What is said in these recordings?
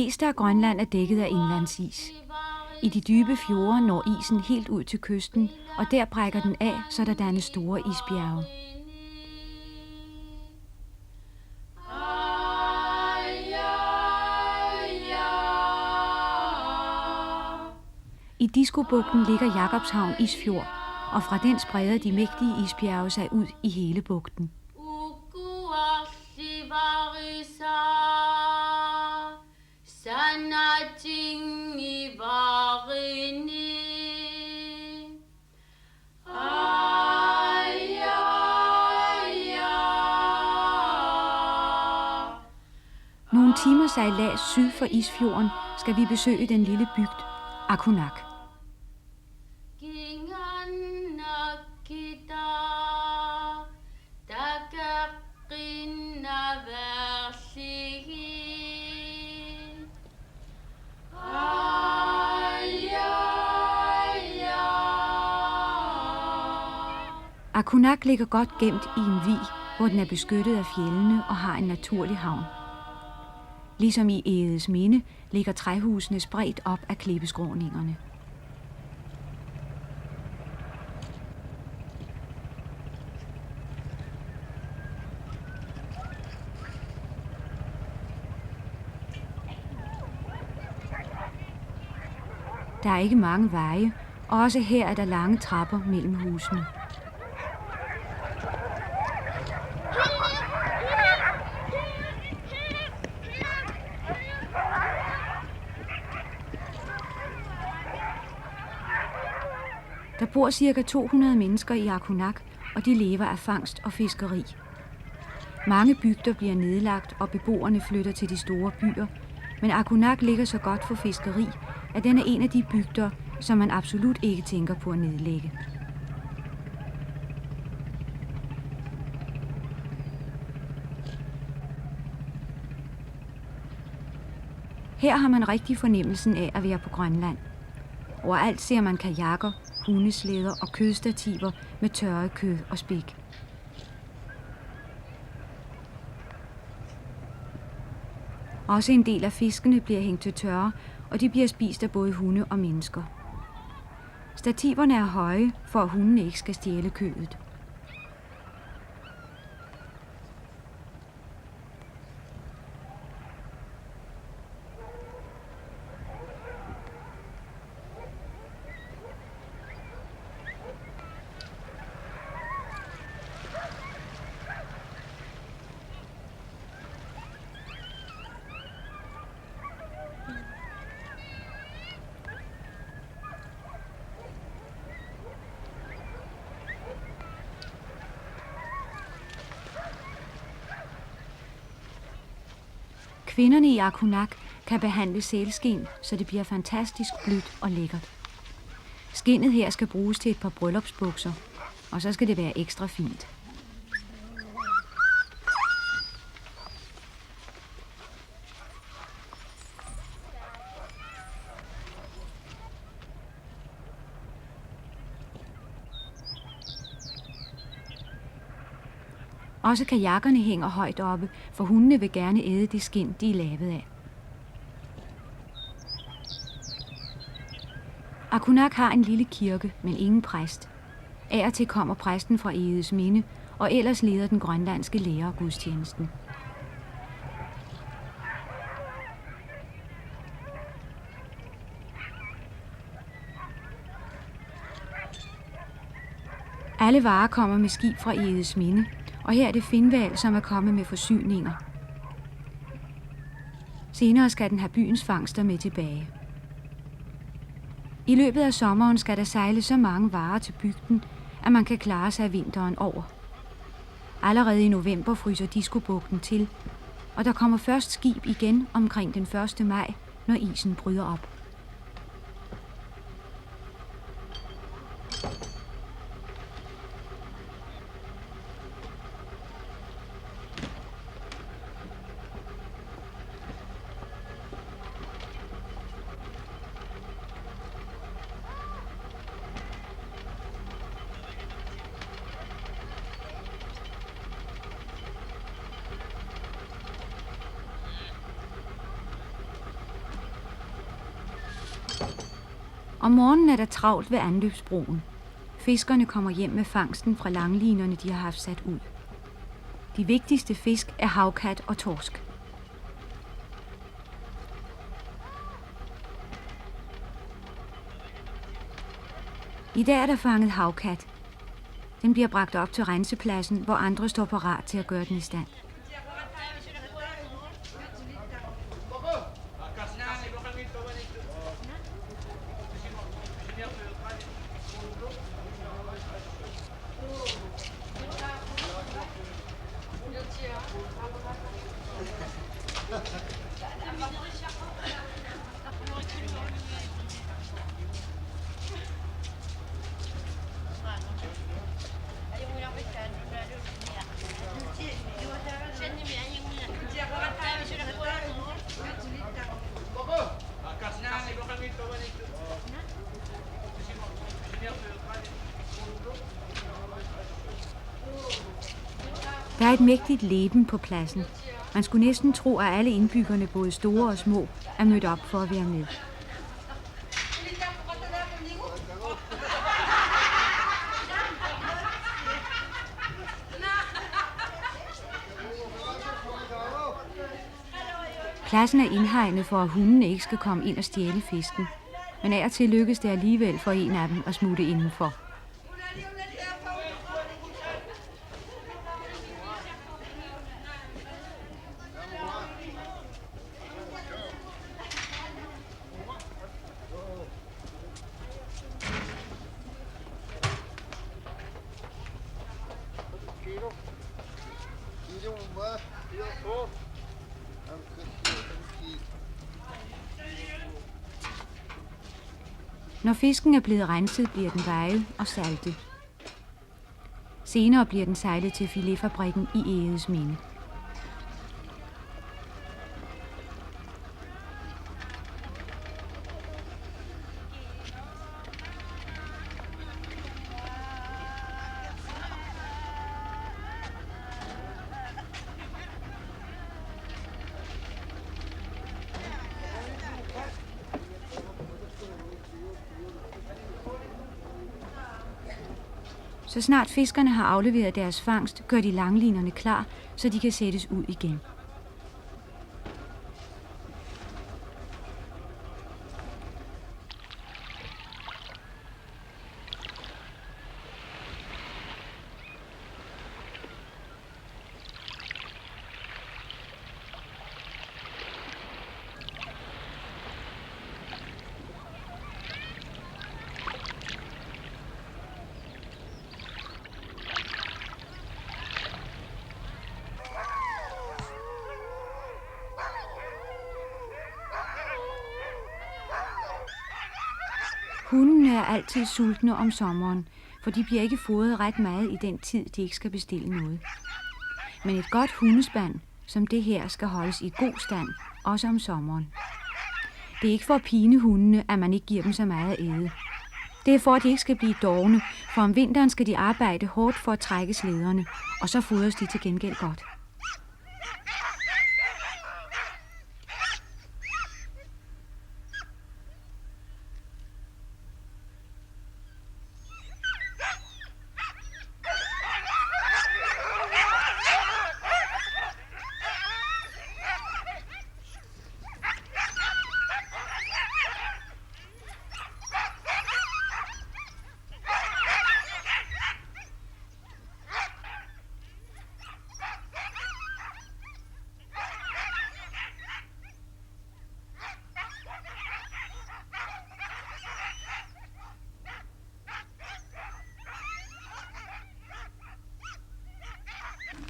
meste af Grønland er dækket af indlandsis. I de dybe fjorde når isen helt ud til kysten, og der brækker den af, så der dannes store isbjerge. I Diskobugten ligger Jakobshavn Isfjord, og fra den spreder de mægtige isbjerge sig ud i hele bugten. Nogle timer sejlads syd for Isfjorden skal vi besøge den lille bygd Akunak. Akunak ligger godt gemt i en vig, hvor den er beskyttet af fjellene og har en naturlig havn. Ligesom i Egedsminde ligger træhusene spredt op af klippeskråningerne. Der er ikke mange veje, og også her er der lange trapper mellem husene. Der bor ca. 200 mennesker i Akunak, og de lever af fangst og fiskeri. Mange bygder bliver nedlagt, og beboerne flytter til de store byer, men Akunak ligger så godt for fiskeri, at den er en af de bygder, som man absolut ikke tænker på at nedlægge. Her har man rigtig fornemmelsen af at være på Grønland. Overalt ser man kajakker, hundeslæder og kødstativer med tørret kød og spæk. Også en del af fiskene bliver hængt til tørre, og de bliver spist af både hunde og mennesker. Stativerne er høje, for at hundene ikke skal stjæle kødet. Kvinderne i Akunak kan behandle sælskind, så det bliver fantastisk blødt og lækkert. Skindet her skal bruges til et par bryllupsbukser, og så skal det være ekstra fint. Også kajakkerne hænger højt oppe, for hundene vil gerne æde det skind, de er lavet af. Akunak har en lille kirke, men ingen præst. Af og til kommer præsten fra Egedsminde, og ellers leder den grønlandske lærer gudstjenesten. Alle varer kommer med skib fra Egedsminde, og her er det Finnval, som er kommet med forsyninger. Senere skal den have byens fangster med tilbage. I løbet af sommeren skal der sejle så mange varer til bygden, at man kan klare sig vinteren over. Allerede i november fryser Diskobugten til, og der kommer først skib igen omkring den 1. maj, når isen bryder op. Om morgenen er der travlt ved anløbsbroen. Fiskerne kommer hjem med fangsten fra langlinerne, de har haft sat ud. De vigtigste fisk er havkat og torsk. I dag er der fanget havkat. Den bliver bragt op til rensepladsen, hvor andre står parat til at gøre den i stand. Der er et mægtigt leben på pladsen. Man skulle næsten tro, at alle indbyggerne, både store og små, er mødt op for at være med. Pladsen er indhegnet for, at hundene ikke skal komme ind og stjæle fisken. Men af og til lykkes det alligevel for en af dem at smutte indenfor. Når fisken er blevet renset, bliver den vejet og saltet. Senere bliver den sejlet til filetfabrikken i Egedesminde. Så snart fiskerne har afleveret deres fangst, gør de langlinerne klar, så de kan sættes ud igen. Hundene er altid sultne om sommeren, for de bliver ikke fodret ret meget i den tid, de ikke skal bestille noget. Men et godt hundespand, som det her, skal holdes i god stand, også om sommeren. Det er ikke for at pine hundene, at man ikke giver dem så meget at æde. Det er for, at de ikke skal blive dovne, for om vinteren skal de arbejde hårdt for at trække slæderne, og så fodres de til gengæld godt.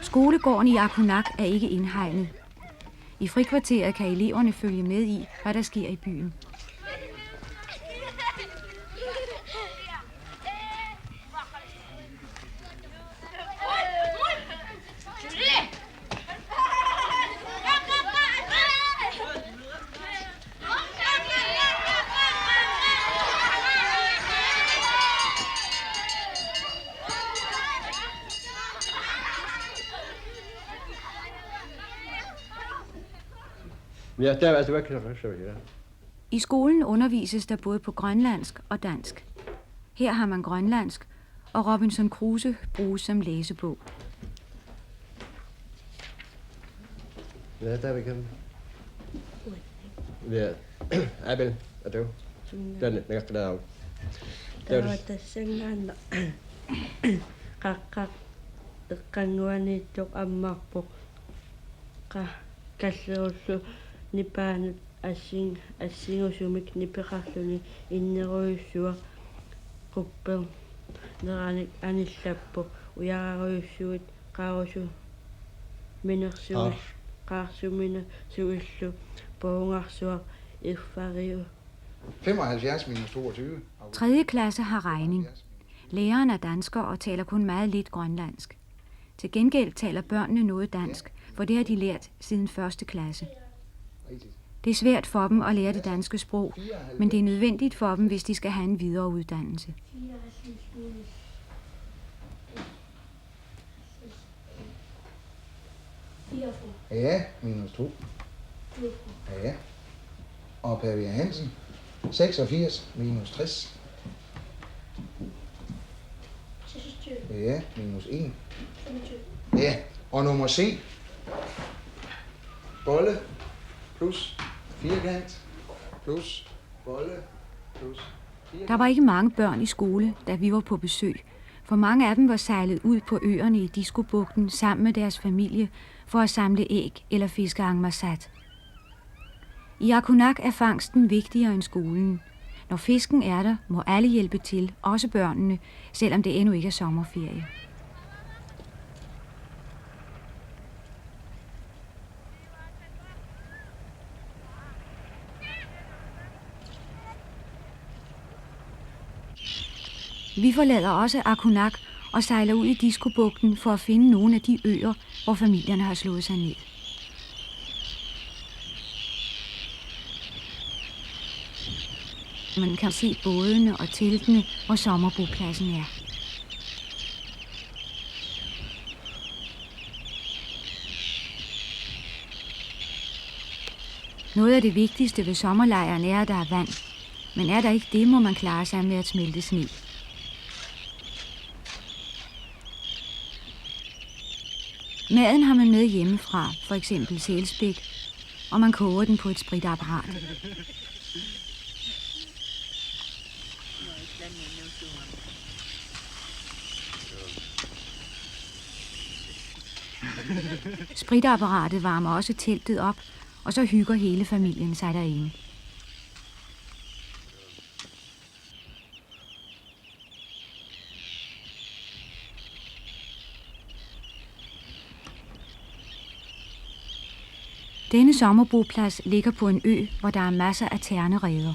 Skolegården i Arkunak er ikke indhegnet. I frikvarteret kan eleverne følge med i, hvad der sker i byen. Ja, det var ikke så. I I skolen undervises der både på grønlandsk og dansk. Her har man grønlandsk, og Robinson Crusoe bruges som læsebog. Ja, der er vi kommet. Ja, Abel, er du? Den næste der. Tawata sengan kakak kanwani tok ammakpo ka kasoosu nipaanut assingusumik nipeqarluni inneruissuа quppel neranik anillappo uyararuissuit qaarusu minersuus qaarsumina suillu poungarsuaq irfariu 75 minus 22. 3. klasse har regning. Læreren er dansker og taler kun meget lidt grønlandsk. Til gengæld taler børnene noget dansk, for det har de lært siden 1. klasse. Det er svært for dem at lære det danske sprog, men det er nødvendigt for dem, hvis de skal have en videre uddannelse. Ja, minus 2. Ja. Og Per Hansen, 86 minus 60. Ja, minus 1. Ja, og nummer C. Bolle plus firkant plus bolle plus firkant. Der var ikke mange børn i skole, da vi var på besøg, for mange af dem var sejlet ud på øerne i Diskobugten sammen med deres familie for at samle æg eller fiske angmarsat. I Akunak er fangsten vigtigere end skolen. Når fisken er der, må alle hjælpe til, også børnene, selvom det endnu ikke er sommerferie. Vi forlader også Akunak og sejler ud i Diskobugten for at finde nogle af de øer, hvor familierne har slået sig ned. Man kan se bådene og teltene, hvor sommerbopladsen er. Noget af det vigtigste ved sommerlejren er, at der er vand. Men er der ikke det, må man klare sig med at smelte sne. Maden har man med hjemmefra, for eksempel sælspæk, og man koger den på et spritapparat. Spritapparatet varmer også teltet op, og så hygger hele familien sig derinde. Denne sommerboplads ligger på en ø, hvor der er masser af ternereder.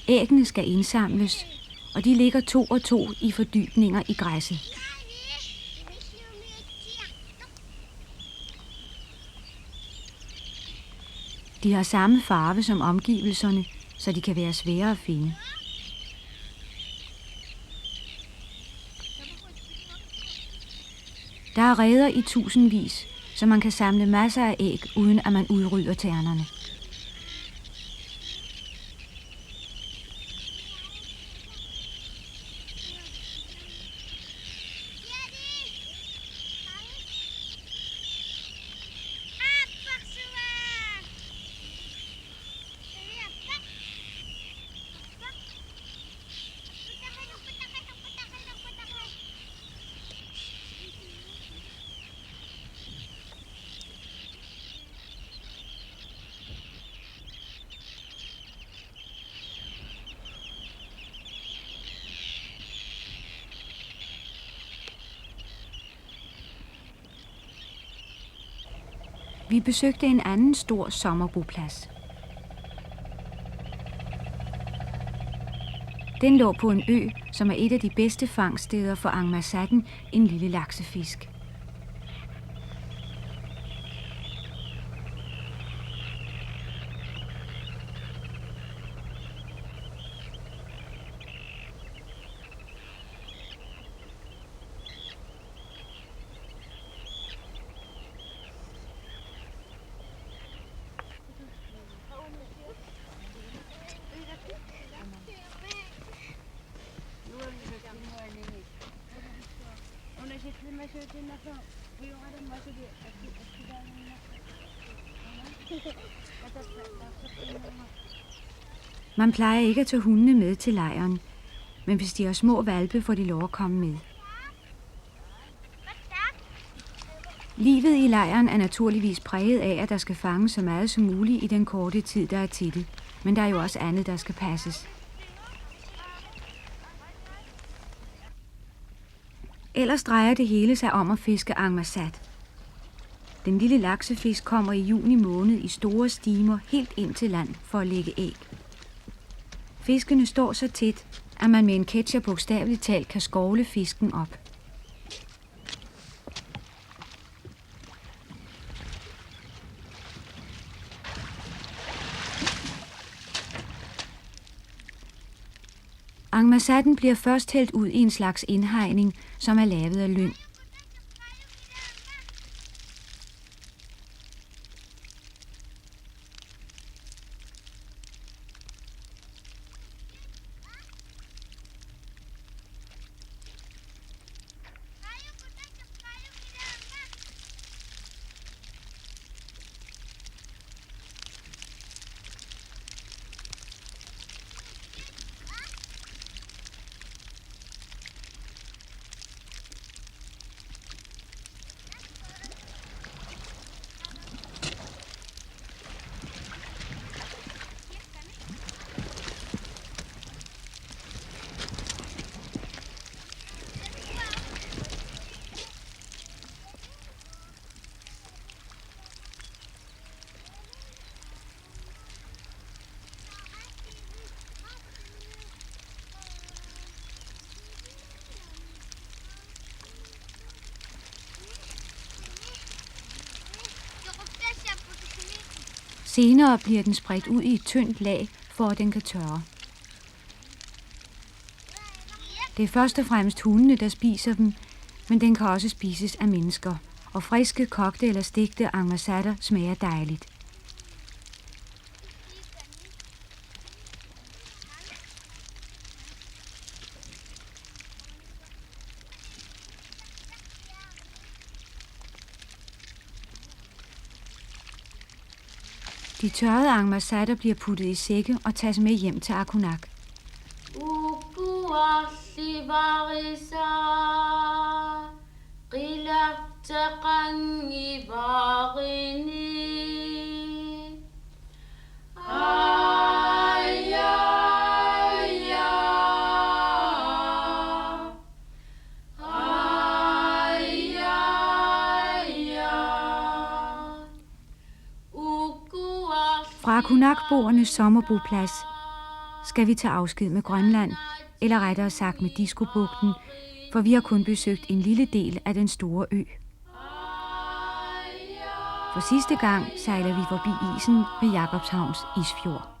Æggene skal indsamles, og de ligger 2 og 2 i fordybninger i græsset. De har samme farve som omgivelserne, så de kan være svære at finde. Der er reder i tusindvis, så man kan samle masser af æg, uden at man udrydder ternerne. Vi besøgte en anden stor sommerboplads. Den lå på en ø, som er et af de bedste fangststeder for angmarsaten, en lille laksefisk. Man plejer ikke at tage hundene med til lejren, men hvis de har små hvalpe, får de lov at komme med. Livet i lejren er naturligvis præget af, at der skal fanges så meget som muligt i den korte tid, der er til det. Men der er jo også andet, der skal passes. Ellers drejer det hele sig om at fiske angmarsat. Den lille laksefisk kommer i juni måned i store stimer helt ind til land for at lægge æg. Fiskene står så tæt, at man med en ketcher bogstaveligt talt kan skovle fisken op. Angmarsaten bliver først hældt ud i en slags indhegning, som er lavet af lyng. Senere bliver den spredt ud i et tyndt lag, for at den kan tørre. Det er først og fremmest hundene, der spiser dem, men den kan også spises af mennesker. Og friske, kogte eller stegte angmarsatter smager dejligt. De tørrede angmarsatter bliver puttet i sække og tages med hjem til Akunak. Fra Akunak-boernes sommerboplads skal vi tage afsked med Grønland, eller rettere sagt med Diskobugten, for vi har kun besøgt en lille del af den store ø. For sidste gang sejler vi forbi isen ved Jakobshavns isfjord.